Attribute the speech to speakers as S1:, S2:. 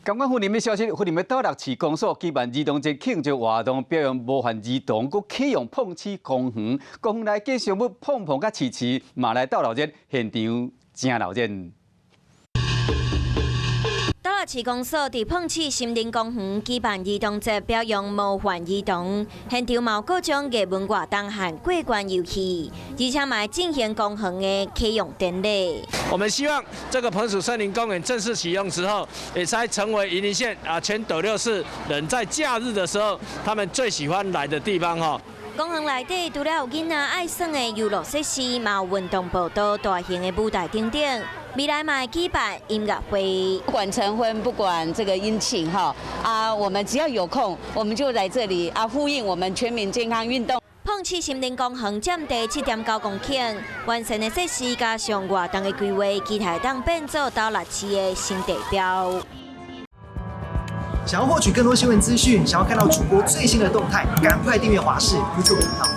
S1: 感官妇联的消息，妇联的倒落市公所举办儿童节庆祝活动，表扬模范儿童，佮启用碰瓷公园，公园内继续要碰碰甲饲饲，嘛来倒热热，现场真热热。
S2: 倒落市公所伫碰瓷森林公园举办儿童节，表扬模范儿童，现场嘛有各种艺文活动和过关游戏，而且嘛进行公园的启用典礼。
S3: 我们希望这个彭蜀森林公园正式启用之后，也才成为云林县全斗六市人在假日的时候，他们最喜欢来的地方哈。
S2: 公园内底除了有囡仔爱耍的游乐设施，嘛有运动步道、大型的舞台等等。未来嘛会举办音乐会，
S4: 不管晨昏，不管这个阴晴哈我们只要有空，我们就来这里呼应我们全民健康运动。
S2: 碰瓷森林公园占地7.9公顷，完善的设施加上活动的规划，期待当变做倒落市的新地标。
S5: 想要获取更多新闻资讯，想要看到主播最新的动态，赶快订阅华视 YouTube 频道。